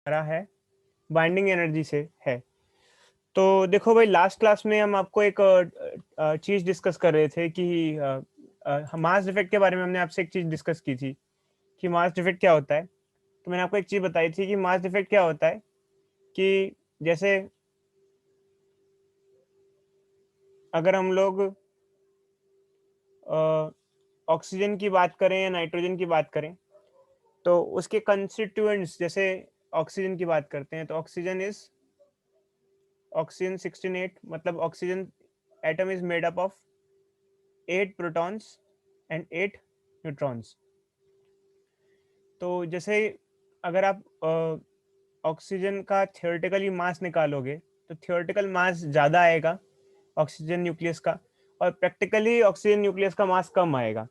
हमारा है binding energy से है। तो देखो भाई, लास्ट क्लास में हम आपको एक चीज डिस्कस कर रहे थे कि मास डिफेक्ट के बारे में हमने आपसे एक चीज डिस्कस की थी कि मास डिफेक्ट क्या होता है। तो मैंने आपको एक चीज बताई थी कि मास डिफेक्ट क्या होता है, कि जैसे अगर हम लोग ऑक्सीजन की बात करें या नाइट्रोजन की बात करें, तो उसके कंस्टिट्यूएंट्स, जैसे ऑक्सीजन की बात करते हैं तो ऑक्सीजन 16 मतलब oxygen atom is made up of 8 protons and 8 neutrons. तो जैसे अगर आप ऑक्सीजन का थियोरेटिकली मास निकालोगे तो थियोरेटिकल मास ज़्यादा आएगा ऑक्सीजन न्यूक्लियस का, और प्रैक्टिकली ऑक्सीजन न्यूक्लियस का मास कम आएगा।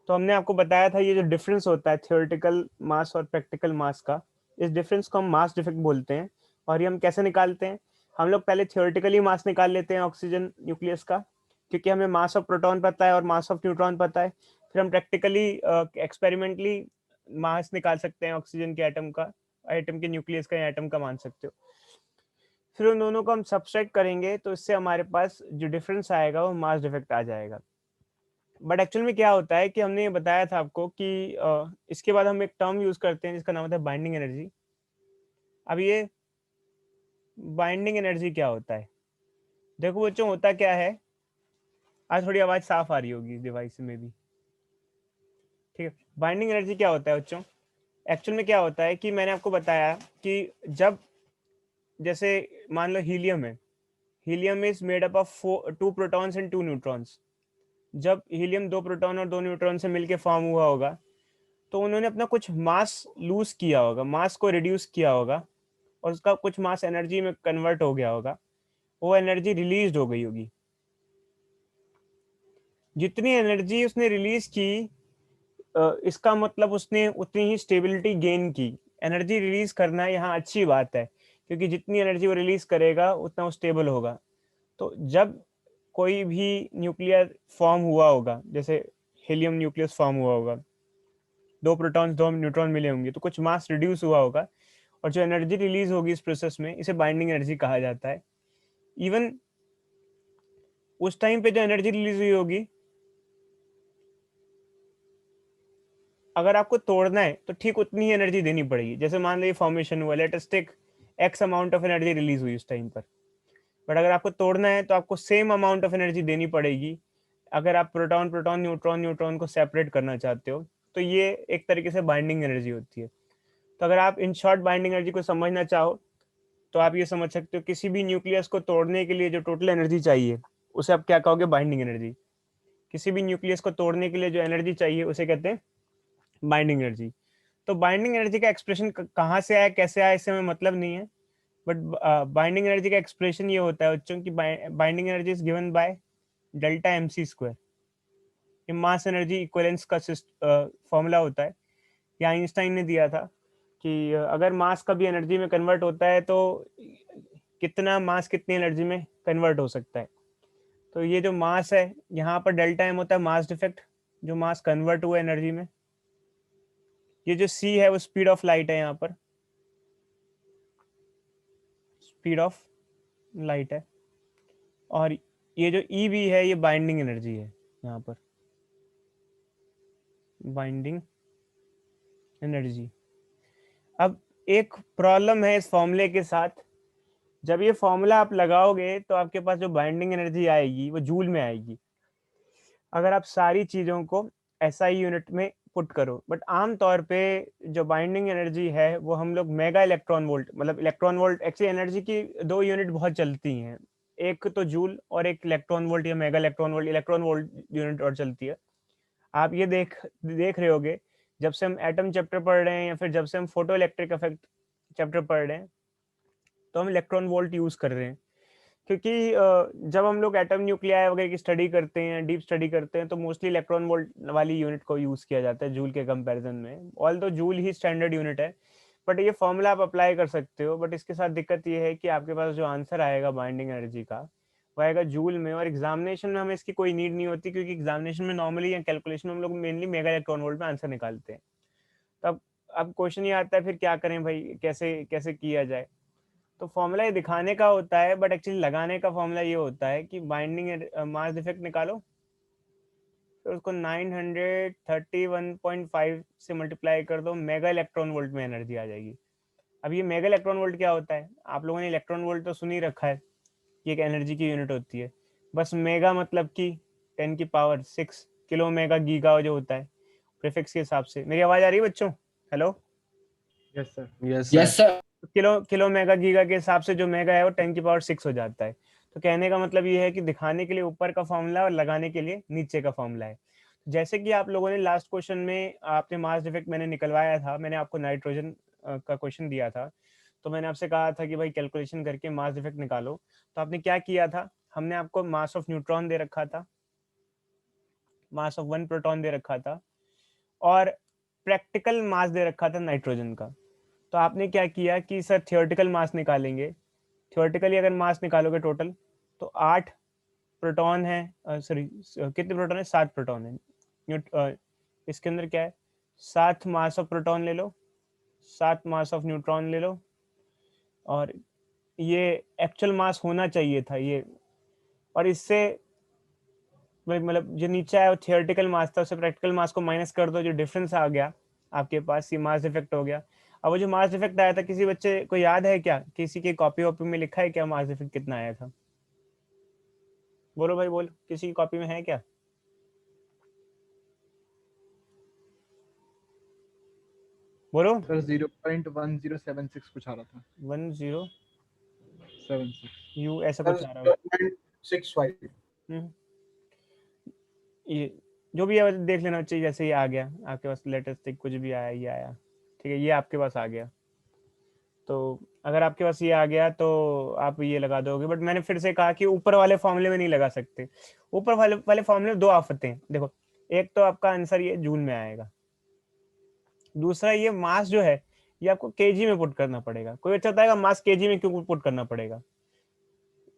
तो हमने आपको बताया था ये जो डिफरेंस होता है थियोरेटिकल मास और प्रैक्टिकल मास का, इस डिफरेंस को हम मास डिफेक्ट बोलते हैं। और ये हम कैसे निकालते हैं? हम लोग पहले थियोरेटिकली मास निकाल लेते हैं ऑक्सीजन न्यूक्लियस का, क्योंकि हमें मास ऑफ प्रोटॉन पता है और मास ऑफ न्यूट्रॉन पता है। फिर हम प्रैक्टिकली एक्सपेरिमेंटली मास निकाल सकते हैं ऑक्सीजन के एटम का, एटम के न्यूक्लियस का या एटम का मान सकते हो। फिर उन दोनों को हम सब्सट्रैक्ट करेंगे तो इससे हमारे पास जो डिफरेंस आएगा वो मास डिफेक्ट आ जाएगा। बट एक्चुअल में क्या होता है कि हमने ये बताया था आपको कि इसके बाद हम एक टर्म यूज करते हैं जिसका नाम होता है बाइंडिंग एनर्जी। अब ये बाइंडिंग एनर्जी क्या होता है? देखो बच्चों, होता क्या है, आज थोड़ी आवाज साफ आ रही होगी इस डिवाइस में भी, ठीक है। बाइंडिंग एनर्जी क्या होता है बच्चों? एक्चुअल में क्या होता है कि मैंने आपको बताया कि जब, जैसे मान लो हीलियम है, helium is made up of 2 protons and 2 neutrons. जब हीलियम 2 प्रोटॉन और 2 न्यूट्रॉन से मिलके फॉर्म हुआ होगा तो उन्होंने अपना कुछ मास लूज किया होगा, मास को रिड्यूस किया होगा, और उसका कुछ मास एनर्जी में कन्वर्ट हो गया होगा, वो एनर्जी रिलीज हो गई होगी। जितनी एनर्जी उसने रिलीज की, इसका मतलब उसने उतनी ही स्टेबिलिटी गेन की। एनर्जी रिलीज करना यहाँ अच्छी बात है, क्योंकि जितनी एनर्जी वो रिलीज करेगा उतना वो स्टेबल होगा। तो जब कोई भी न्यूक्लियर फॉर्म हुआ होगा, जैसे हीलियम न्यूक्लियस फॉर्म हुआ होगा, 2 प्रोटॉन्स 2 न्यूट्रॉन मिले होंगे, तो कुछ मास रिड्यूस हुआ होगा, और जो एनर्जी रिलीज होगी इस प्रोसेस में, इसे बाइंडिंग एनर्जी कहा जाता है। इवन उस टाइम पे जो एनर्जी रिलीज हुई होगी, अगर आपको तोड़ना है तो ठीक उतनी ही एनर्जी देनी पड़ेगी। जैसे मान लो ये फॉर्मेशन हुआ, let us take X amount of energy release हुई उस टाइम पर, बट अगर आपको तोड़ना है तो आपको सेम अमाउंट ऑफ एनर्जी देनी पड़ेगी। अगर आप प्रोटॉन प्रोटॉन न्यूट्रॉन न्यूट्रॉन को सेपरेट करना चाहते हो, तो ये एक तरीके से बाइंडिंग एनर्जी होती है। तो अगर आप इन शॉर्ट बाइंडिंग एनर्जी को समझना चाहो तो आप ये समझ सकते हो, किसी भी न्यूक्लियस को तोड़ने के लिए जो टोटल एनर्जी चाहिए उसे आप क्या कहोगे? Binding energy. किसी भी न्यूक्लियस को तोड़ने के लिए जो एनर्जी चाहिए उसे कहते हैं बाइंडिंग एनर्जी। तो बाइंडिंग एनर्जी का एक्सप्रेशन कहाँ से आया, कैसे आया, इससे हमें मतलब नहीं है। बट बाइंडिंग एनर्जी का एक्सप्रेशन ये होता है बच्चों की, binding energy is given by delta M C square. ये मास एनर्जी इक्वलेंस का फॉर्मूला होता है, ये आइंस्टाइन ने दिया था कि अगर मास कभी एनर्जी में कन्वर्ट होता है तो कितना मास कितनी एनर्जी में कन्वर्ट हो सकता है। तो ये जो मास है, यहाँ पर डेल्टा एम होता है मास डिफेक्ट, जो मास कन्वर्ट हुआ एनर्जी में। ये जो सी है वो स्पीड ऑफ लाइट है, यहाँ पर स्पीड ऑफ लाइट है। और ये जो ई बी है ये बाइंडिंग एनर्जी है, यहाँ पर बाइंडिंग एनर्जी। अब एक प्रॉब्लम है इस फॉर्मूले के साथ, जब ये फॉर्मूला आप लगाओगे तो आपके पास जो बाइंडिंग एनर्जी आएगी वो जूल में आएगी, अगर आप सारी चीज़ों को एसआई यूनिट में पुट करो। बट आमतौर पे जो बाइंडिंग एनर्जी है वो हम लोग मेगा इलेक्ट्रॉन वोल्ट, मतलब इलेक्ट्रॉन वोल्ट, एक्चुअली एनर्जी की 2 यूनिट बहुत चलती हैं, एक तो जूल और एक इलेक्ट्रॉन वोल्ट या mega electron volt, electron volt unit और चलती है। आप ये देख देख रहे होगे, जब से हम एटम चैप्टर पढ़ रहे हैं या फिर जब से हम फोटो इलेक्ट्रिक इफेक्ट चैप्टर पढ़ रहे हैं, तो हम इलेक्ट्रॉन वोल्ट यूज़ कर रहे हैं। क्योंकि जब हम लोग एटम न्यूक्लियाई वगैरह की स्टडी करते हैं, डीप स्टडी करते हैं, तो मोस्टली इलेक्ट्रॉन वोल्ट वाली यूनिट को यूज़ किया जाता है जूल के कंपैरिजन में। ऑल दो जूल ही स्टैंडर्ड यूनिट है, बट ये फॉर्मूला आप अप्लाई कर सकते हो। बट इसके साथ दिक्कत ये है कि आपके पास जो आंसर आएगा बाइंडिंग एनर्जी का वो आएगा जूल में, और एग्जामिनेशन में हमें इसकी कोई नीड नहीं होती, क्योंकि एग्जामिनेशन में नॉर्मली या कैलकुलेशन में हम लोग मेनली मेगा इलेक्ट्रॉन वोल्ट में आंसर निकालते हैं। तब अब क्वेश्चन ये आता है फिर क्या करें भाई, कैसे कैसे किया जाए। तो फॉर्मूला ये दिखाने का होता है, बट एक्चुअली लगाने का फॉर्मूला ये होता है कि बाइंडिंग मास डिफेक्ट निकालो, फिर उसको 931.5 से मल्टीप्लाई कर दो, मेगा इलेक्ट्रॉन वोल्ट में एनर्जी आ जाएगी। अब ये मेगा इलेक्ट्रॉन वोल्ट क्या होता है, आप लोगों ने इलेक्ट्रॉन वोल्ट तो सुन ही रखा है, ये एक एनर्जी की यूनिट होती है। बस मेगा मतलब कि 10⁶ किलो मेगा गीगा जो होता है प्रीफिक्स के हिसाब से। मेरी आवाज आ रही है बच्चों? Hello? Yes sir. Yes yes sir. Sir. Kilo mega giga के हिसाब से जो मेगा है वो 10⁶ हो जाता है। तो कहने का मतलब ये है कि दिखाने के लिए ऊपर का फॉर्मूला और लगाने के लिए नीचे का फॉर्मूला है। जैसे कि आप लोगों ने लास्ट क्वेश्चन में आपने मास डिफेक्ट मैंने निकलवाया था, मैंने आपको नाइट्रोजन का क्वेश्चन दिया था, तो मैंने आपसे कहा था कि भाई कैलकुलेशन करके मास डिफेक्ट निकालो। तो आपने क्या किया था, हमने आपको मास ऑफ न्यूट्रॉन दे रखा था, मास ऑफ 1 प्रोटॉन दे रखा था, और प्रैक्टिकल मास दे रखा था नाइट्रोजन का। तो आपने क्या किया कि सर थियोरेटिकल मास निकालेंगे, थियोरेटिकली अगर मास निकालोगे टोटल तो 8 प्रोटॉन है, सॉरी कितने प्रोटॉन है, 7 प्रोटॉन है। इसके अंदर क्या है, 7 मास ऑफ प्रोटॉन ले लो, 7 मास ऑफ न्यूट्रॉन ले लो, और ये एक्चुअल मास होना चाहिए था ये, और इससे मतलब जो नीचे आया वो थियोरेटिकल मास था, उससे प्रैक्टिकल मास को माइनस कर दो, जो डिफरेंस आ गया आपके पास ये मास डिफेक्ट हो गया। अब वो जो मास डिफेक्ट आया था, किसी बच्चे को याद है क्या, किसी की कॉपी वॉपी में लिखा है क्या मास डिफेक्ट कितना आया था? बोलो भाई बोलो, किसी की कॉपी में है क्या? बोलो। सर 0.1076 कुछ आ रहा था। 1076 76। ऐसा कुछ आ रहा है। 0.65। ये जो भी है देख लेना चाहिए, जैसे ये आ गया आपके पास लेटेस्ट कुछ भी आया, ये आया, ठीक है, ये आपके पास आ गया। तो अगर आपके पास ये आ गया तो आप ये लगा दोगे, बट मैंने फिर से कहा कि ऊपर वाले फॉर्मूले में नहीं लगा सकते। ऊपर वाले फॉर्मूले में 2 आफतें हैं, देखो, एक तो आपका आंसर ये जूल में आएगा, दूसरा ये मास जो है ये आपको केजी में पुट करना पड़ेगा। कोई अच्छा बताएगा मास केजी में क्यों पुट करना पड़ेगा?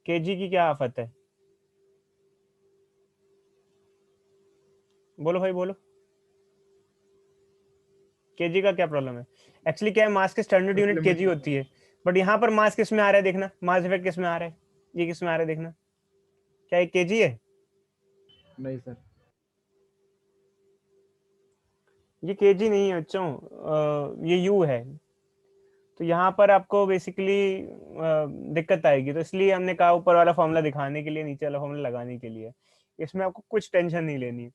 केजी की क्या आफत है, बोलो भाई बोलो, केजी का क्या प्रॉब्लम है? एक्चुअली क्या है, मास की स्टैंडर्ड यूनिट केजी होती है, बट यहाँ पर मास किस में आ रहा है देखना, मास इफेक्ट किस में आ रहा है, ये किस में आ रहा है देखना, क्या ये केजी है? नहीं सर। ये केजी नहीं है बच्चों, ये यू है। तो यहाँ पर आपको बेसिकली दिक्कत आएगी, तो इसलिए हमने कहा ऊपर वाला फॉर्मूला दिखाने के लिए, नीचे वाला फॉर्मूला लगाने के लिए। इसमें आपको कुछ टेंशन नहीं लेनी,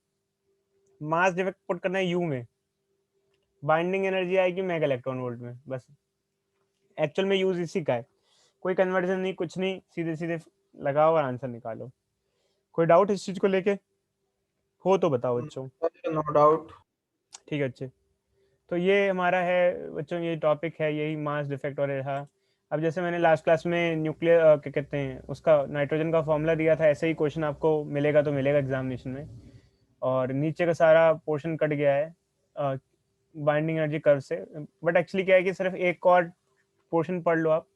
मास डिफेक्ट पुट करना है यू में, बाइंडिंग एनर्जी आएगी मेगा इलेक्ट्रॉन वोल्ट में, बस एक्चुअल में यूज इसी का है, कोई कन्वर्जन नहीं, कुछ नहीं, सीधे सीधे लगाओ और आंसर निकालो। कोई डाउट इस चीज को लेके हो तो बताओ बच्चों। No doubt. ठीक है अच्छे, तो ये हमारा है बच्चों, ये टॉपिक है, यही मास डिफेक्ट और रहा। अब जैसे मैंने लास्ट क्लास में न्यूक्लियर क्या कहते हैं उसका नाइट्रोजन का फॉर्मूला दिया था, ऐसे ही क्वेश्चन आपको मिलेगा तो मिलेगा एग्जामिनेशन में। और नीचे का सारा पोर्शन कट गया है बाइंडिंग एनर्जी कर्व से, बट एक्चुअली क्या है कि सिर्फ एक और पोर्शन पढ़ लो आप,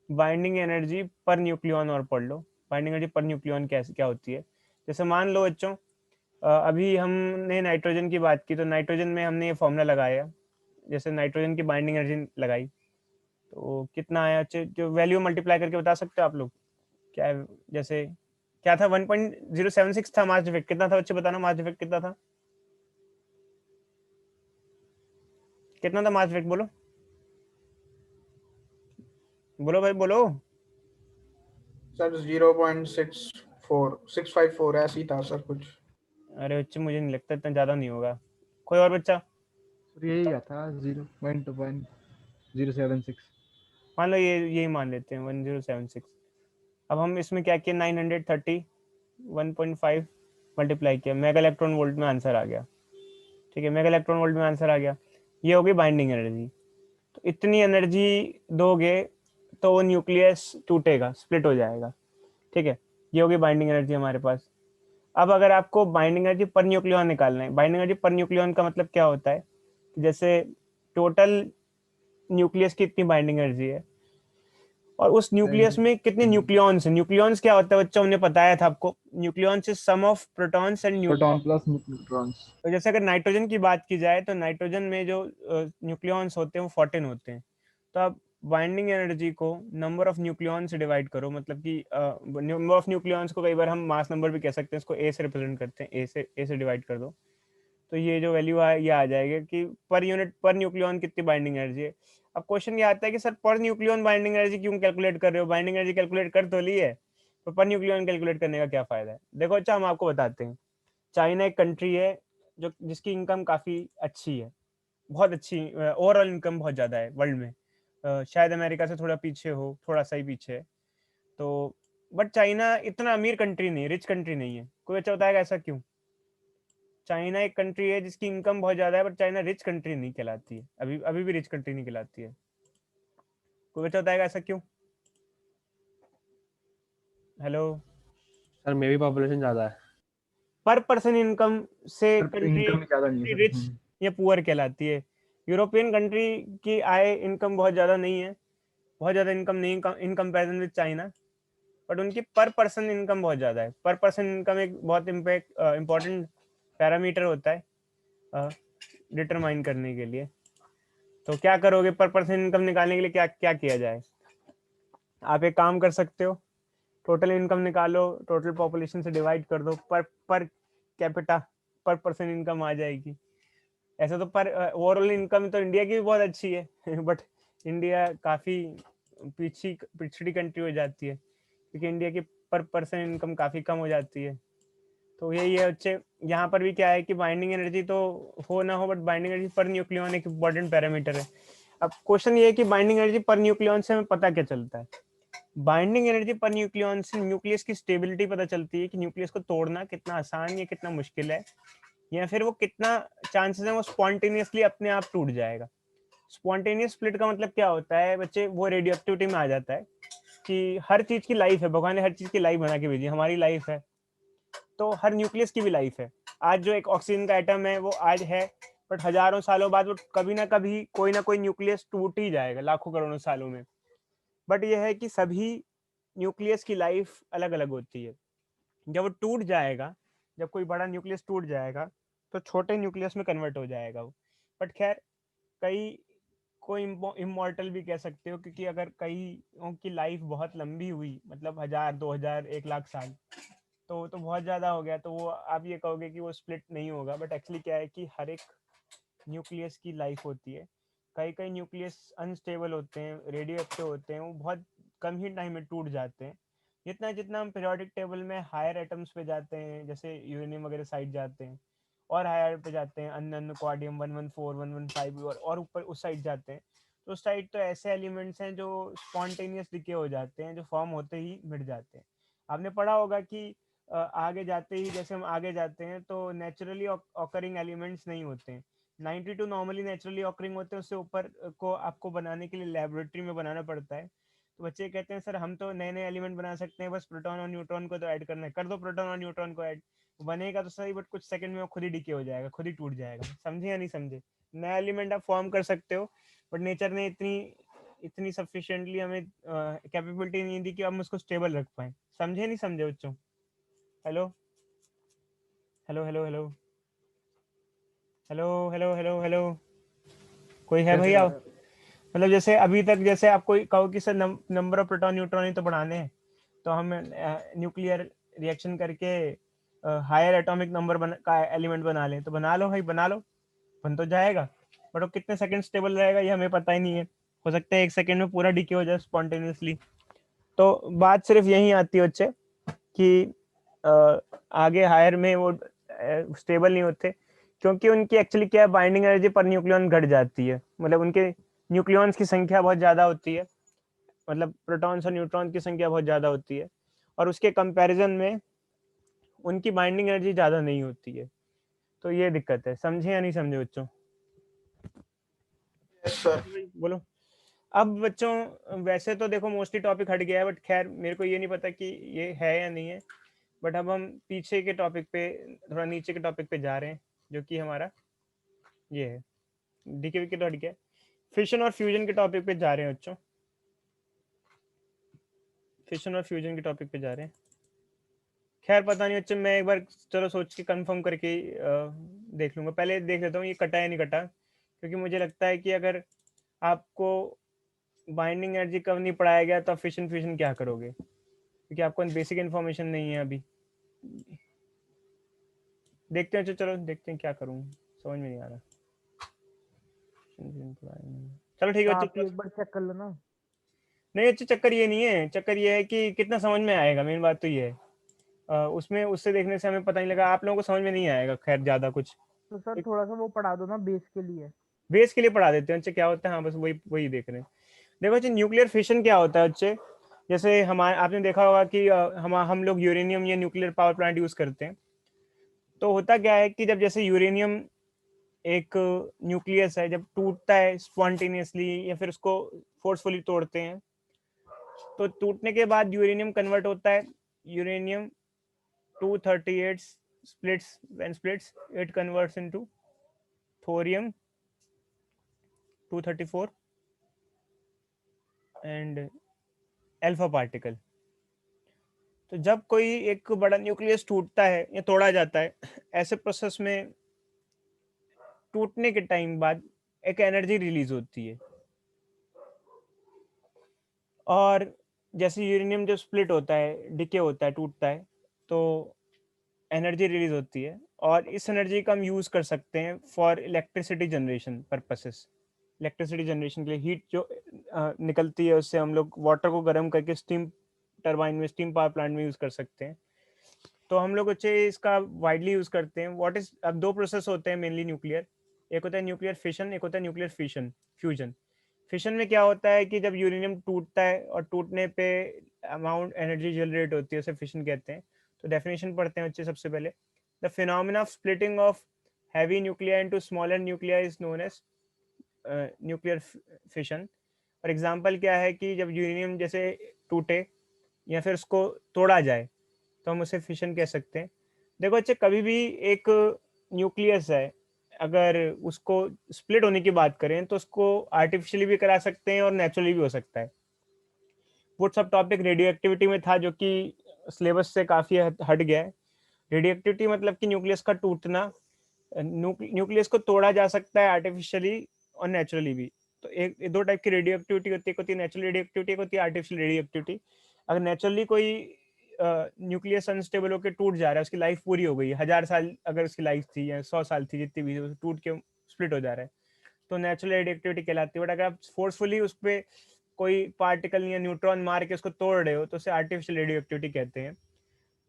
बाइंडिंग एनर्जी पर न्यूक्लियन, और पढ़ लो बाइंडिंग एनर्जी पर न्यूक्लियन कैसे क्या होती है। जैसे मान लो बच्चों अभी हमने नाइट्रोजन की बात की, तो नाइट्रोजन में हमने ये फॉर्मूला लगाया, जैसे नाइट्रोजन की बाइंडिंग एनर्जी लगाई तो कितना आया, जो वैल्यू मल्टीप्लाई करके बता सकते हो आप लोग क्या है? जैसे क्या था, 1.076 था मास डिफेक्ट, कितना था बच्चे बताना, मास डिफेक्ट कितना था, कितना था मास डिफेक्ट, बोलो बोलो भाई बोलो। सर 0.64 ऐसे ही था सर कुछ। अरे बच्चे मुझे नहीं लगता इतना ज्यादा नहीं होगा, कोई और बच्चा? सर यही था 0.1076। मान लो ये यही मान लेते हैं 1076। अब हम इसमें क्या किया, 930 1.5 मल्टीप्लाई किया, मेगा इलेक्ट्रॉन वोल्ट में आंसर आ गया, ठीक है, मेगा इलेक्ट्रॉन वोल्ट में आंसर आ गया। ये होगी बाइंडिंग एनर्जी। तो इतनी एनर्जी दोगे तो वो न्यूक्लियस टूटेगा, स्प्लिट हो जाएगा, ठीक है, ये होगी बाइंडिंग एनर्जी हमारे पास। अब अगर आपको बाइंडिंग एनर्जी पर न्यूक्लियन निकालना है, बाइंडिंग एनर्जी पर न्यूक्लियन का मतलब क्या होता है, जैसे टोटल न्यूक्लियस की इतनी बाइंडिंग एनर्जी है और उस न्यूक्लियस में कितने न्यूक्लियॉन्स हैं। न्यूक्लियॉन्स क्या होता है बच्चों, हमने बताया था आपको, nucleons is sum of protons and proton neutron. Plus neutrons. तो जैसे अगर नाइट्रोजन की बात की जाए तो नाइट्रोजन में जो न्यूक्लियॉन्स होते हैं वो 14 होते हैं। तो आप बाइंडिंग एनर्जी को नंबर ऑफ न्यूक्लियॉन से डिवाइड करो, मतलब कि नंबर ऑफ न्यूक्लियॉन्स को कई बार हम मास नंबर भी कह सकते हैं, इसको ए से रिप्रेजेंट करते हैं, ए से डिवाइड कर दो तो ये जो वैल्यू है ये आ जाएगा कि पर यूनिट पर न्यूक्लियॉन कितनी बाइंडिंग एनर्जी है। अब क्वेश्चन ये आता है कि सर पर न्यूक्लियॉन बाइंडिंग एनर्जी क्यों कैलकुलेट कर रहे हो, बाइंडिंग एनर्जी कैलकुलेट कर तो ली है, तो पर न्यूक्लियॉन कैलकुलेट करने का क्या फायदा है। देखो अच्छा हम आपको बताते हैं, चाइना एक कंट्री है जो जिसकी इनकम काफ़ी अच्छी है, बहुत अच्छी, ओवरऑल इनकम बहुत ज़्यादा है वर्ल्ड में, शायद अमेरिका से थोड़ा पीछे हो, थोड़ा सा ही पीछे है। तो बट चाइना इतना अमीर कंट्री नहीं, रिच कंट्री नहीं है। कोई अच्छा बताएगा ऐसा क्यों। चाइना एक कंट्री है जिसकी इनकम बहुत ज़्यादा है, बट चाइना रिच कंट्री नहीं कहलाती है, अभी अभी भी रिच कंट्री नहीं कहलाती है। कोई अच्छा बताएगा ऐसा क्यों। हेलो। सर मे भी पॉपुलेशन ज़्यादा है। पर पर्सन इनकम से कंट्री इनकम ज्यादा नहीं है रिच सर। या पुअर कहलाती है। यूरोपियन कंट्री की आय इनकम बहुत ज़्यादा नहीं है, बहुत ज़्यादा इनकम नहीं in comparison with China, but उनकी पर पर्सन इनकम बहुत ज़्यादा है। पर पर्सन इनकम एक बहुत इम्पोर्टेंट पैरामीटर होता है डिटरमाइन करने के लिए। तो क्या करोगे पर पर्सन इनकम निकालने के लिए, क्या क्या किया जाए। आप एक काम कर सकते हो, टोटल इनकम निकालो, टोटल पॉपुलेशन से डिवाइड कर दो, पर कैपिटा पर पर्सन इनकम आ जाएगी। ऐसा तो पर ओवरऑल इनकम तो इंडिया की भी बहुत अच्छी है बट इंडिया काफ़ी पिछड़ी कंट्री हो जाती है, क्योंकि इंडिया की पर पर्सन इनकम काफ़ी कम हो जाती है। तो यही है बच्चे, यहाँ पर भी क्या है कि बाइंडिंग एनर्जी तो हो ना हो, बट बाइंडिंग एनर्जी पर न्यूक्लियॉन एक इम्पॉर्टेंट पैरामीटर है। अब क्वेश्चन ये है कि बाइंडिंग एनर्जी पर न्यूक्लियॉन से हमें पता क्या चलता है। बाइंडिंग एनर्जी पर न्यूक्लियॉन से न्यूक्लियस की स्टेबिलिटी पता चलती है कि न्यूक्लियस को तोड़ना कितना आसान या कितना मुश्किल है, या फिर वो कितना चांसेस है वो स्पॉन्टेनियसली अपने आप टूट जाएगा। स्पॉन्टेनियस स्प्लिट का मतलब क्या होता है बच्चे, वो रेडियो एक्टिविटी में आ जाता है कि हर चीज की लाइफ है, भगवान ने हर चीज की लाइफ बना के भेजी, हमारी लाइफ है तो हर न्यूक्लियस की भी लाइफ है। आज जो एक ऑक्सीजन का एटम है वो आज है, बट हजारों सालों बाद वो कभी ना कभी कोई ना कोई न्यूक्लियस टूट ही जाएगा, लाखों करोड़ों सालों में। बट यह है कि सभी न्यूक्लियस की लाइफ अलग अलग होती है। जब वो टूट जाएगा, जब कोई बड़ा न्यूक्लियस टूट जाएगा तो छोटे न्यूक्लियस में कन्वर्ट हो जाएगा वो। बट खैर कई को इमॉर्टल भी कह सकते हो, क्योंकि अगर कई की लाइफ बहुत लंबी हुई, मतलब 1000 2000 1 लाख साल, तो बहुत ज़्यादा हो गया, तो वो आप ये कहोगे कि वो स्प्लिट नहीं होगा। बट एक्चुअली क्या है कि हर एक न्यूक्लियस की लाइफ होती है। कई कई न्यूक्लियस अनस्टेबल होते हैं, रेडियो एक्टिव होते हैं, वो बहुत कम ही टाइम में टूट जाते हैं। जितना जितना हम पीरियोडिक टेबल में हायर एटम्स पे जाते हैं, जैसे यूरेनियम वगैरह साइड जाते हैं, और हायर पे जाते हैं, अननोन क्वाडियम 114 115 और ऊपर उस साइड जाते हैं, तो उस साइड तो ऐसे एलिमेंट्स हैं जो स्पॉन्टेनियस डिके हो जाते हैं, जो फॉर्म होते ही मिट जाते हैं। आपने पढ़ा होगा कि आगे जाते ही, जैसे हम आगे जाते हैं तो नेचुरली ऑकरिंग एलिमेंट्स नहीं होते हैं, 92 नॉर्मली नेचुरली ऑकरिंग होते हैं, उससे ऊपर को आपको बनाने के लिए लेबोरेटरी में बनाना पड़ता है। तो बच्चे कहते हैं सर हम तो नए नए एलिमेंट बना सकते हैं, बस प्रोटॉन और न्यूट्रॉन को तो ऐड करना है, कर दो प्रोटॉन और न्यूट्रॉन को ऐड, बनेगा तो सही, बट कुछ सेकंड में वो खुद ही डिके हो जाएगा, खुद ही टूट जाएगा। समझे या नहीं समझे। नया एलिमेंट आप फॉर्म कर सकते हो, बट नेचर ने इतनी इतनी सफिशिएंटली हमें कैपेबिलिटी नहीं दी कि हम उसको स्टेबल रख पाए। समझे नहीं समझे बच्चों। Hello hello hello hello hello hello hello hello, कोई है भैया। मतलब जैसे अभी तक जैसे आप कोई कहो कि sir number of proton neutron ही तो बढ़ाने हैं, तो हम न्यूक्लियर रिएक्शन करके हायर एटॉमिक नंबर का एलिमेंट बना लें, तो बना लो भाई बना लो, बन तो जाएगा, बट वो कितने सेकंड स्टेबल रहेगा ये हमें पता ही नहीं है। हो सकता है 1 सेकंड में पूरा डिके हो जाए स्पॉन्टेनियसली। तो बात सिर्फ यही आती है बच्चे कि आगे हायर में वो स्टेबल नहीं होते, क्योंकि उनकी एक्चुअली क्या है, बाइंडिंग एनर्जी पर न्यूक्लियॉन घट जाती है, मतलब उनके न्यूक्लियॉन्स की संख्या बहुत ज़्यादा होती है, मतलब प्रोटॉन्स और न्यूट्रॉन की संख्या बहुत ज़्यादा होती है, और उसके कंपैरिजन में उनकी बाइंडिंग एनर्जी ज़्यादा नहीं होती है। तो ये दिक्कत है, समझे या नहीं समझे बच्चों। Yes sir. बोलो। अब बच्चों वैसे तो देखो मोस्टली टॉपिक हट गया है, बट खैर मेरे को ये नहीं पता कि ये है या नहीं है, बट अब हम पीछे के टॉपिक पे, थोड़ा नीचे के टॉपिक पे जा रहे हैं, जो कि हमारा ये है, डीके विकेट हट गया, फिशन और फ्यूजन के टॉपिक पे जा रहे हैं बच्चों। फिशन और फ्यूजन के टॉपिक पे जा रहे हैं। खैर पता नहीं बच्चे, मैं एक बार चलो सोच के कंफर्म करके देख लूंगा। पहले देख लेता हूँ ये कटा या नहीं कटा, क्योंकि मुझे लगता है कि अगर आपको बाइंडिंग एनर्जी कब नहीं पढ़ाया गया तो फिशन फ्यूजन क्या करोगे, क्योंकि आपको बेसिक इन्फॉर्मेशन नहीं है अभी। देखते हैं, चलो देखते हैं क्या करूँ, समझ में नहीं आ रहा। चलो ठीक है आप बच्चे। ही एक बार चेक कर लो ना। नहीं अच्छे, चक्कर ये नहीं है, चक्कर ये है कि कितना समझ में आएगा, मेन बात तो ये है। उसमें उससे देखने से हमें पता नहीं लगा, आप लोगों को समझ में नहीं आएगा खैर ज़्यादा कुछ। तो सर थोड़ा सा वो पढ़ा दो ना बेस के लिए। बेस के लिए पढ़ा देते हैं बच्चे, क्या होता है, हाँ बस वही वही देख रहे हैं। देखो बच्चे, न्यूक्लियर फिशन क्या होता है बच्चे, जैसे हमारे आपने देखा होगा कि हम लोग यूरेनियम या न्यूक्लियर पावर प्लांट यूज़ करते हैं। तो होता क्या है कि जब जैसे यूरेनियम एक न्यूक्लियस है, जब टूटता है स्पॉन्टेनियसली या फिर उसको फोर्सफुली तोड़ते हैं, तो टूटने के बाद यूरेनियम कन्वर्ट होता है। Uranium 238 splits, when splits it converts into thorium 234 and alpha particle. तो जब कोई एक बड़ा न्यूक्लियस टूटता है या तोड़ा जाता है, ऐसे प्रोसेस में टूटने के टाइम बाद एक एनर्जी रिलीज होती है। और जैसे यूरेनियम जो स्प्लिट होता है, डिके होता है, टूटता है, तो एनर्जी रिलीज होती है। और इस एनर्जी का हम यूज़ कर सकते हैं for electricity generation purposes. Electricity generation के लिए हीट जो निकलती है, उससे हम लोग वाटर को गर्म करके स्टीम टरबाइन में, स्टीम पावर प्लांट में यूज़ कर सकते हैं। तो हम लोग अच्छे इसका वाइडली यूज़ करते हैं। व्हाट इज, अब दो प्रोसेस होते हैं मेनली न्यूक्लियर, एक होता है न्यूक्लियर फिशन, एक होता है न्यूक्लियर फ्यूजन। फिशन में क्या होता है कि जब यूरेनियम टूटता है और टूटने पे अमाउंट एनर्जी जनरेट होती है, उसे फिशन कहते हैं। तो डेफिनेशन पढ़ते हैं बच्चे सबसे पहले। The phenomena of splitting of heavy nuclear into smaller nuclear is known as nuclear fission. और एग्जांपल क्या है कि जब यूरेनियम जैसे टूटे या फिर उसको तोड़ा जाए, तो हम उसे फिशन कह सकते हैं। देखो बच्चे, कभी भी एक न्यूक्लियस है, अगर उसको स्प्लिट होने की बात करें तो उसको आर्टिफिशियली भी करा सकते हैं और नेचुरली भी हो सकता है। वो सब टॉपिक रेडियो एक्टिविटी में था, जो कि सिलेबस से काफ़ी हट गया है। रेडियो एक्टिविटी मतलब कि न्यूक्लियस का टूटना, न्यूक्लियस को तोड़ा जा सकता है आर्टिफिशियली और नेचुरली भी। तो एक दो टाइप की रेडियो एक्टिविटी होती है, एक होती है नेचुरल रेडियो एक्टिविटी, एक होती है आर्टिफिशियल रेडियो एक्टिविटी। अगर नेचुरली कोई न्यूक्लियस अनस्टेबल होकर टूट जा रहा है, उसकी लाइफ पूरी हो गई है, 1000 साल अगर उसकी लाइफ थी या 100 साल थी, जितनी भी, टूट के स्प्लिट हो जा रहा है, तो नेचुरल रेडियो एक्टिविटी कहलाती है। बट अगर आप फोर्सफुली उस पर कोई पार्टिकल या न्यूट्रॉन मार के उसको तोड़ रहे हो, तो उसे आर्टिफिशियल रेडियो एक्टिविटी कहते हैं।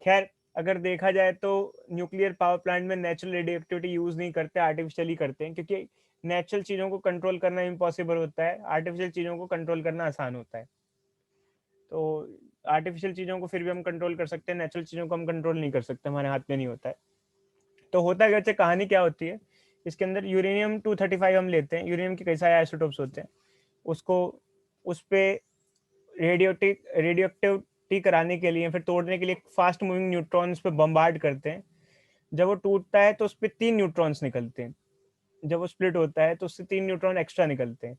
खैर, अगर देखा जाए तो न्यूक्लियर पावर प्लांट में नेचुरल रेडियो एक्टिविटी यूज़ नहीं करते, आर्टिफिशियली करते हैं, क्योंकि नेचुरल चीज़ों को कंट्रोल करना इम्पॉसिबल होता है, आर्टिफिशियल चीज़ों को कंट्रोल करना आसान होता है। तो आर्टिफिशियल चीज़ों को फिर भी हम कंट्रोल कर सकते हैं, नेचुरल चीज़ों को हम कंट्रोल नहीं कर सकते, हमारे हाथ में नहीं होता है। तो होता है क्या, कहानी क्या होती है इसके अंदर, यूरेनियम 235 हम लेते हैं, यूरेनियम के कई सारे आइसोटोप्स होते हैं, उसको उस पर रेडियोएक्टिविटी कराने के लिए, फिर तोड़ने के लिए फास्ट मूविंग न्यूट्रॉन्स पे बम्बार्ड करते हैं। जब वो टूटता है तो उस पर 3 न्यूट्रॉन्स निकलते हैं, जब वो स्प्लिट होता है तो उससे 3 न्यूट्रॉन एक्स्ट्रा निकलते हैं।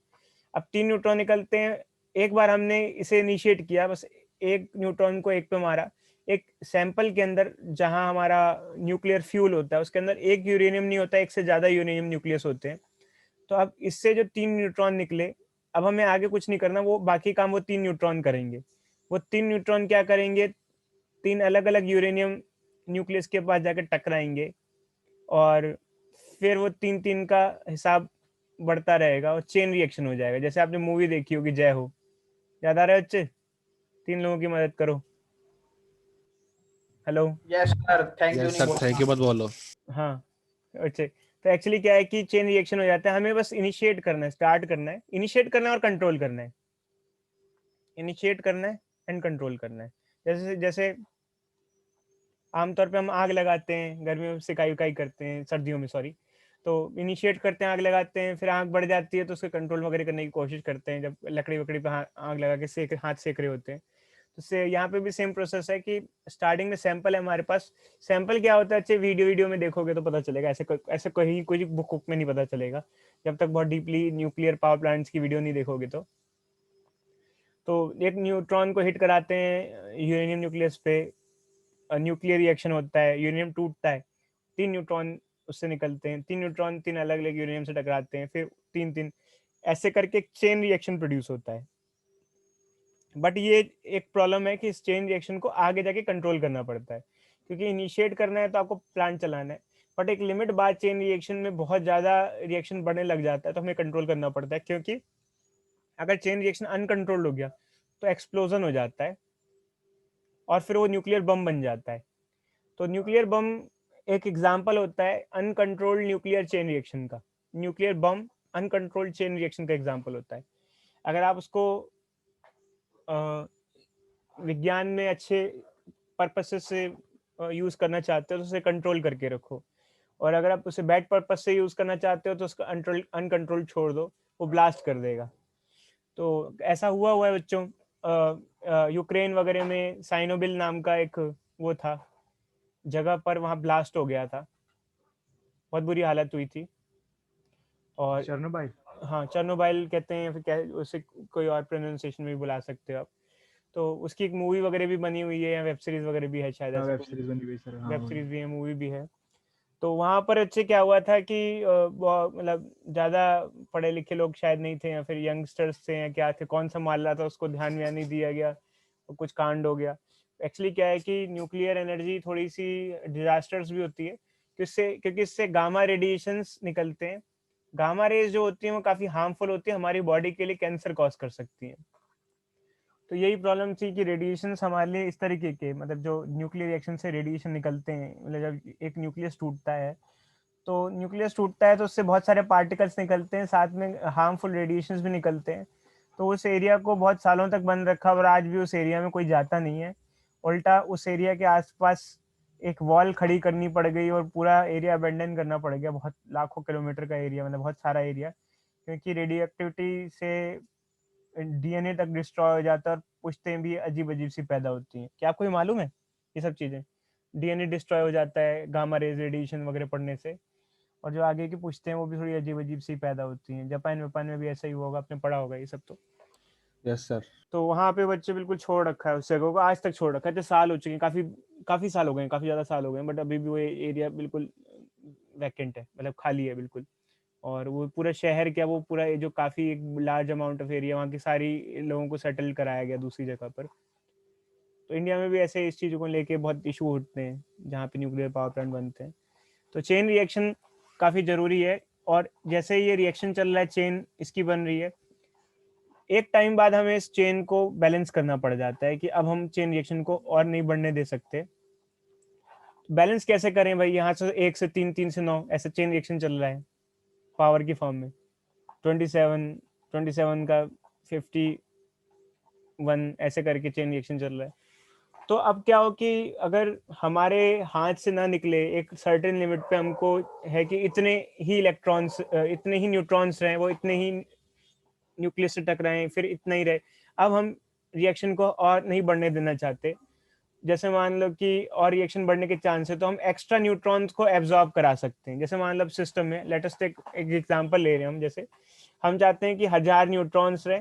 अब 3 न्यूट्रॉन निकलते हैं, एक बार हमने इसे इनिशिएट किया, बस एक न्यूट्रॉन को एक पे मारा, एक सैंपल के अंदर जहां हमारा न्यूक्लियर फ्यूल होता है, उसके अंदर एक यूरेनियम नहीं होता, एक से ज़्यादा यूरेनियम न्यूक्लियस होते हैं। तो अब इससे जो 3 न्यूट्रॉन निकले, अब हमें आगे कुछ नहीं करना, वो बाकी काम वो 3 न्यूट्रॉन करेंगे। वो 3 न्यूट्रॉन क्या करेंगे, 3 अलग अलग यूरेनियम न्यूक्लियस के पास जाकर टकराएंगे, और फिर वो 3-3 का हिसाब बढ़ता रहेगा और चेन रिएक्शन हो जाएगा। जैसे आपने मूवी देखी होगी जय हो, याद आ रहा है बच्चे? 3 लोगों की मदद करो। Hello? Yes sir, thank you yes नहीं सर, बोलना। थैंक यू मत बोलो। हाँ अच्छे। तो एक्चुअली क्या है कि चेन रिएक्शन हो जाता है, हमें बस इनिशिएट करना है, स्टार्ट करना है, इनिशिएट करना है और कंट्रोल करना है, इनिशिएट करना है एंड कंट्रोल करना है। जैसे जैसे आमतौर पे हम आग लगाते हैं, गर्मियों में सिकाई उकाई करते हैं, सर्दियों में सॉरी, तो इनिशिएट करते हैं, आग लगाते हैं, फिर आग बढ़ जाती है तो उसके कंट्रोल वगैरह करने की कोशिश करते हैं, जब लकड़ी वकड़ी पे आग लगा के हाथ सेक रहे होते हैं। तो से यहाँ पे भी सेम प्रोसेस है कि स्टार्टिंग में सैंपल है हमारे पास। सैंपल क्या होता है, अच्छे वीडियो में देखोगे तो पता चलेगा, ऐसे कहीं कोई बुक में नहीं पता चलेगा, जब तक बहुत डीपली न्यूक्लियर पावर प्लांट्स की वीडियो नहीं देखोगे। तो तो एक न्यूट्रॉन को हिट कराते हैं यूरेनियम न्यूक्लियस पे, न्यूक्लियर रिएक्शन होता है, यूरेनियम टूटता है, 3 न्यूट्रॉन उससे निकलते हैं, 3 न्यूट्रॉन 3 अलग अलग यूरेनियम से टकराते हैं, फिर 3 ऐसे करके एक चेन रिएक्शन प्रोड्यूस होता है। बट ये एक प्रॉब्लम है कि इस चेन रिएक्शन को आगे जाके कंट्रोल करना पड़ता है, क्योंकि इनिशिएट करना है तो आपको प्लांट चलाना है, बट एक लिमिट बाद चेन रिएक्शन में बहुत ज़्यादा रिएक्शन बढ़ने लग जाता है, तो हमें कंट्रोल करना पड़ता है, क्योंकि अगर चेन रिएक्शन अनकंट्रोल्ड हो गया तो एक्सप्लोजन हो जाता है और फिर वो न्यूक्लियर बम बन जाता है। तो न्यूक्लियर बम एक एग्जाम्पल होता है अनकंट्रोल्ड न्यूक्लियर चेन रिएक्शन का। Nuclear bomb uncontrolled chain reaction का एग्जाम्पल होता है। अगर आप उसको विज्ञान में अच्छे पर्पसेस से यूज़ करना चाहते हो तो उसे कंट्रोल करके रखो, और अगर आप उसे बैड पर्पस से यूज़ करना चाहते हो तो उसका अनकंट्रोल छोड़ दो, वो ब्लास्ट कर देगा। तो ऐसा हुआ है बच्चों, यूक्रेन वगैरह में साइनोबिल नाम का एक वो था जगह पर, वहाँ ब्लास्ट हो गया था, बहुत बुरी हालत हुई थी। और चेर्नोबाइल। हाँ, चर्नोबाइल कहते हैं, फिर क्या उसे कोई और प्रोनाउंसिएशन भी बुला सकते हो आप। तो उसकी एक मूवी वगैरह भी बनी हुई है, या वेब सीरीज वगैरह भी है शायद, ऐसा वेब कुछ। सीरीज बनी हुई सर। हाँ वेब सीरीज भी है, मूवी भी है। तो वहाँ पर अच्छे क्या हुआ था कि मतलब ज़्यादा पढ़े लिखे लोग शायद नहीं थे, या फिर यंगस्टर्स थे, या क्या थे, कौन सा माल रहा था उसको ध्यान में नहीं दिया गया, तो कुछ कांड हो गया। एक्चुअली क्या है कि न्यूक्लियर एनर्जी थोड़ी सी डिजास्टर्स भी होती है, क्योंकि इससे गामा रेडिएशंस निकलते हैं। गामा रेज जो होती हैं वो काफ़ी हार्मफुल होती है, हमारी बॉडी के लिए कैंसर कॉज कर सकती हैं। तो यही प्रॉब्लम थी कि रेडिएशन हमारे लिए इस तरीके के, मतलब जो न्यूक्लियर रिएक्शन से रेडिएशन निकलते हैं, मतलब जब एक न्यूक्लियस टूटता है तो उससे बहुत सारे पार्टिकल्स निकलते हैं, साथ में हार्मफुल रेडिएशंस भी निकलते हैं। तो उस एरिया को बहुत सालों तक बंद रखा, और आज भी उस एरिया में कोई जाता नहीं है। उल्टा उस एरिया के आसपास एक वॉल खड़ी करनी पड़ गई और पूरा एरिया अबेंडन करना पड़ गया, बहुत लाखों किलोमीटर का एरिया, मतलब बहुत सारा एरिया, क्योंकि रेडियो एक्टिविटी से डीएनए तक डिस्ट्रॉय हो जाता है और पुश्तें भी अजीब अजीब सी पैदा होती हैं। क्या आपको ये मालूम है ये सब चीज़ें? डीएनए डिस्ट्रॉय हो जाता है गामा रेज रेडिएशन वगैरह पड़ने से, और जो आगे की पुश्तें हैं वो भी थोड़ी अजीब अजीब सी पैदा होती हैं। जापान में भी ऐसा ही हुआ होगा, आपने पढ़ा होगा ये सब। तो यस सर। तो वहाँ पे बच्चे बिल्कुल छोड़ रखा है उस जगह को, आज तक छोड़ रखा है। तो साल हो चुके हैं, काफ़ी साल हो गए हैं, काफ़ी ज़्यादा साल हो गए हैं, बट अभी भी वो एरिया बिल्कुल वैकेंट है, मतलब खाली है बिल्कुल। और वो पूरा शहर क्या, वो पूरा जो काफ़ी एक लार्ज अमाउंट ऑफ एरिया, वहाँ की सारी लोगों को सेटल कराया गया दूसरी जगह पर। तो इंडिया में भी ऐसे इस चीज़ों को लेके बहुत इशू उठते हैं जहाँ पे न्यूक्लियर पावर प्लांट बनते हैं। तो चेन रिएक्शन काफ़ी ज़रूरी है, और जैसे ये रिएक्शन चल रहा है, चेन इसकी बन रही है, एक टाइम बाद हमें इस चेन को बैलेंस करना पड़ जाता है कि अब हम चेन रिएक्शन को और नहीं बढ़ने दे सकते। बैलेंस कैसे करें भाई? यहाँ से 1 से 3, 3 से 9 ऐसे चेन रिएक्शन चल रहा है पावर की फॉर्म में, 27 का 51 ऐसे करके चेन रिएक्शन चल रहा है। तो अब क्या हो कि अगर हमारे हाथ से ना निकले, एक सर्टेन लिमिट पे हमको है कि इतने ही इलेक्ट्रॉन्स, इतने ही न्यूट्रॉन्स रहें, वो इतने ही न्यूक्लियस से टकराएं, फिर इतना ही रहे। अब हम रिएक्शन को और नहीं बढ़ने देना चाहते। जैसे मान लो कि और रिएक्शन बढ़ने के चांस है, तो हम एक्स्ट्रा न्यूट्रॉन्स को एब्जॉर्ब करा सकते हैं। जैसे मान लो सिस्टम में, लेट अस टेक एक एग्जांपल ले रहे हैं हम, जैसे हम चाहते हैं कि 1000 न्यूट्रॉन्स रहे,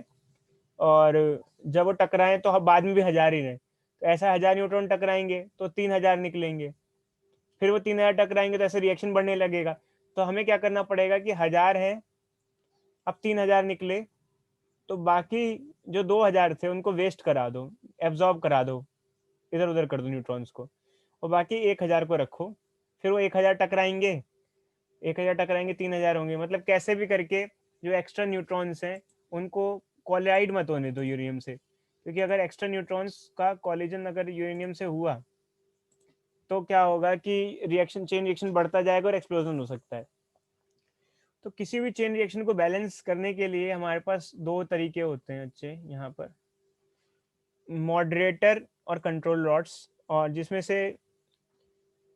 और जब वो टकराएं तो हम बाद में भी 1000 ही रहे। तो ऐसा 1000 न्यूट्रॉन टकराएंगे तो 3000 निकलेंगे, फिर वो 3000 टकराएंगे तो ऐसे रिएक्शन बढ़ने लगेगा। तो हमें क्या करना पड़ेगा कि 1000 है, अब 3000 निकले, तो बाकी जो 2000 थे उनको वेस्ट करा दो, एब्जॉर्ब करा दो, इधर उधर कर दो न्यूट्रॉन्स को, और बाकी 1000 को रखो। फिर वो 1000 टकराएंगे, 1000 टकराएंगे, 3000 होंगे। मतलब कैसे भी करके जो एक्स्ट्रा न्यूट्रॉन्स हैं उनको कोलाइड मत होने दो यूरेनियम से, क्योंकि अगर एक्स्ट्रा न्यूट्रॉन्स का कॉलिजन अगर यूरेनियम से हुआ तो क्या होगा कि चेन रिएक्शन बढ़ता जाएगा और एक्सप्लोजन हो सकता है। तो किसी भी चेन रिएक्शन को बैलेंस करने के लिए हमारे पास 2 तरीके होते हैं अच्छे यहाँ पर, मॉडरेटर और कंट्रोल रॉड्स। और जिसमें से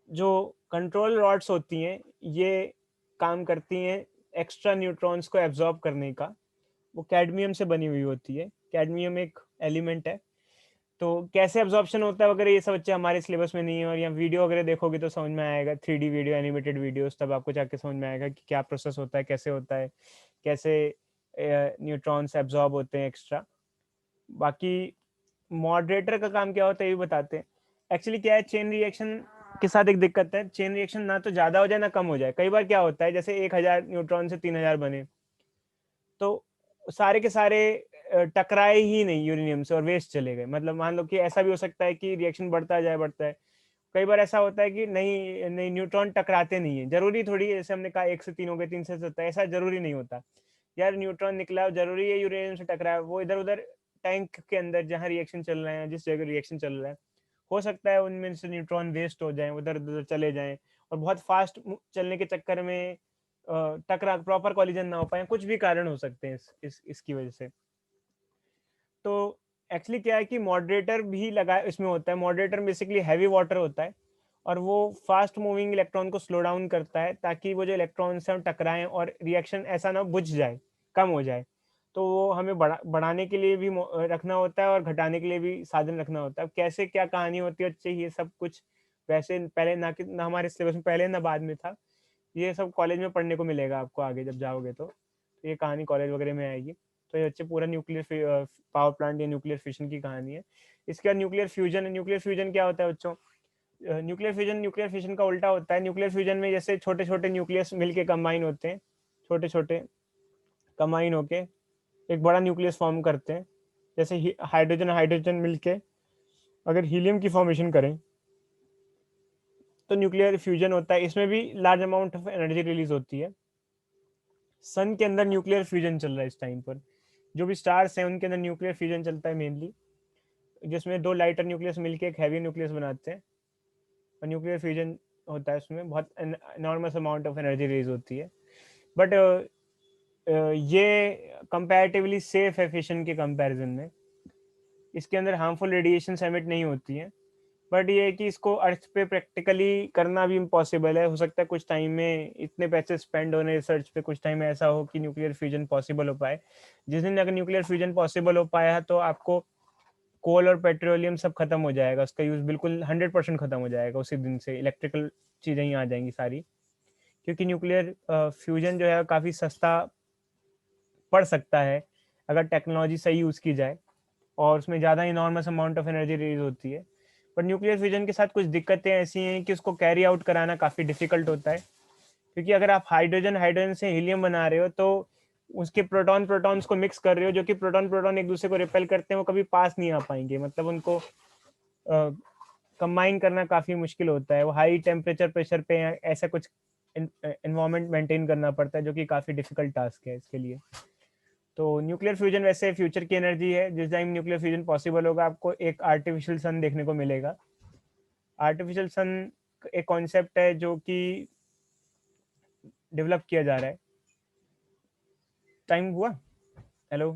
जो कंट्रोल रॉड्स होती हैं ये काम करती हैं एक्स्ट्रा न्यूट्रॉन्स को एब्जॉर्ब करने का। वो कैडमियम से बनी हुई होती है, कैडमियम एक एलिमेंट है। तो कैसे एब्जॉर्प्शन होता है वगैरह ये सब बच्चे हमारे सिलेबस में नहीं है, और यहाँ वीडियो वगैरह देखोगे तो समझ में आएगा, 3D वीडियो, एनिमेटेड वीडियोस, तब आपको जाके समझ में आएगा कि क्या प्रोसेस होता है, कैसे होता है, कैसे न्यूट्रॉन्स एब्जॉर्ब होते हैं एक्स्ट्रा। बाकी मॉडरेटर का काम क्या होता है ये बताते हैं। एक्चुअली क्या है, चेन रिएक्शन के साथ एक दिक्कत है, चेन रिएक्शन ना तो ज्यादा हो जाए ना कम हो जाए। कई बार क्या होता है जैसे 1000 न्यूट्रॉन से 3000 बने तो सारे के सारे टकराए ही नहीं यूरेनियम से और वेस्ट चले गए। मतलब मान लो कि ऐसा भी हो सकता है कि रिएक्शन बढ़ता जाए बढ़ता है। कई बार ऐसा होता है कि नहीं नहीं न्यूट्रॉन टकराते नहीं है, जरूरी थोड़ी है जैसे हमने कहा 1 से 3 हो गए, 3 से 7, ऐसा जरूरी नहीं होता यार। न्यूट्रॉन निकला जरूरी है यूरेनियम से टकराया, वो इधर उधर टैंक के अंदर जहाँ रिएक्शन चल रहे हैं, जिस जगह रिएक्शन चल रहा है, हो सकता है उनमें से न्यूट्रॉन वेस्ट हो जाए, उधर उधर चले जाएं और बहुत फास्ट चलने के चक्कर में टकरा प्रॉपर कॉलिजन ना हो पाए। कुछ भी कारण हो सकते हैं इसकी वजह से। तो एक्चुअली क्या है कि मॉडरेटर भी लगा इसमें होता है। मॉडरेटर बेसिकली हैवी वाटर होता है और वो फास्ट मूविंग इलेक्ट्रॉन को स्लो डाउन करता है ताकि वो जो इलेक्ट्रॉन से हम टकराएं और रिएक्शन ऐसा ना बुझ जाए, कम हो जाए। तो वो हमें बढ़ाने के लिए भी रखना होता है और घटाने के लिए भी साधन रखना होता है। अब कैसे क्या कहानी होती है अच्छी, ये सब कुछ वैसे पहले ना हमारे सिलेबस में पहले ना बाद में था। ये सब कॉलेज में पढ़ने को मिलेगा आपको आगे जब जाओगे तो ये कहानी कॉलेज वगैरह में आएगी। तो ये अच्छे पूरा न्यूक्लियर पावर प्लांट या न्यूक्लियर फिशन की कहानी है। इसके बाद न्यूक्लियर फ्यूजन है। न्यूक्लियर फ्यूजन क्या होता है बच्चों? न्यूक्लियर फ्यूजन न्यूक्लियर फिशन का उल्टा होता है। न्यूक्लियर फ्यूजन में जैसे छोटे छोटे न्यूक्लियस मिलके कंबाइन होते हैं, छोटे छोटे कंबाइन होके एक बड़ा न्यूक्लियस फॉर्म करते हैं। जैसे हाइड्रोजन हाइड्रोजन मिलके अगर हीलियम की फॉर्मेशन करें तो न्यूक्लियर फ्यूजन होता है। इसमें भी large amount of energy release होती है। सन के अंदर न्यूक्लियर फ्यूजन चल रहा है इस टाइम पर। जो भी स्टार्स हैं उनके अंदर न्यूक्लियर फ्यूजन चलता है मेनली, जिसमें 2 लाइटर न्यूक्लियस मिलके एक हैवी न्यूक्लियस बनाते हैं और न्यूक्लियर फ्यूजन होता है। उसमें बहुत enormous amount of energy release होती है। बट ये कंपैरेटिवली सेफ है फिशन के कंपैरिजन में। इसके अंदर हार्मफुल रेडिएशन एमिट नहीं होती है। बट ये है कि इसको अर्थ पे प्रैक्टिकली करना भी इम्पॉसिबल है। हो सकता है कुछ टाइम में इतने पैसे स्पेंड होने रिसर्च पे, कुछ टाइम में ऐसा हो कि न्यूक्लियर फ्यूजन पॉसिबल हो पाए। जिस दिन अगर न्यूक्लियर फ्यूजन पॉसिबल हो पाया तो आपको कोल और पेट्रोलियम सब खत्म हो जाएगा, उसका यूज बिल्कुल 100% खत्म हो जाएगा। उसी दिन से इलेक्ट्रिकल चीजें ही आ जाएंगी सारी, क्योंकि न्यूक्लियर फ्यूजन जो है काफी सस्ता पड़ सकता है अगर टेक्नोलॉजी सही यूज की जाए और उसमें ज़्यादा enormous amount of energy release होती है। पर न्यूक्लियर फ्यूजन के साथ कुछ दिक्कतें ऐसी हैं कि उसको कैरी आउट कराना काफ़ी डिफिकल्ट होता है, क्योंकि अगर आप हाइड्रोजन हाइड्रोजन से हीलियम बना रहे हो तो उसके प्रोटॉन प्रोटॉन्स को मिक्स कर रहे हो, जो कि प्रोटॉन प्रोटॉन एक दूसरे को रिपेल करते हैं, वो कभी पास नहीं आ पाएंगे। मतलब उनको कंबाइन करना काफ़ी मुश्किल होता है। वो हाई टेम्परेचर प्रेशर पे ऐसा कुछ एनवायरनमेंट मेंटेन करना पड़ता है, जो कि काफ़ी डिफिकल्ट टास्क है इसके लिए। तो न्यूक्लियर फ्यूजन वैसे फ्यूचर की एनर्जी है। जिस टाइम न्यूक्लियर फ्यूजन पॉसिबल होगा आपको एक आर्टिफिशियल सन देखने को मिलेगा। आर्टिफिशियल सन एक कॉन्सेप्ट है जो कि डेवलप किया जा रहा है। टाइम हुआ? हेलो।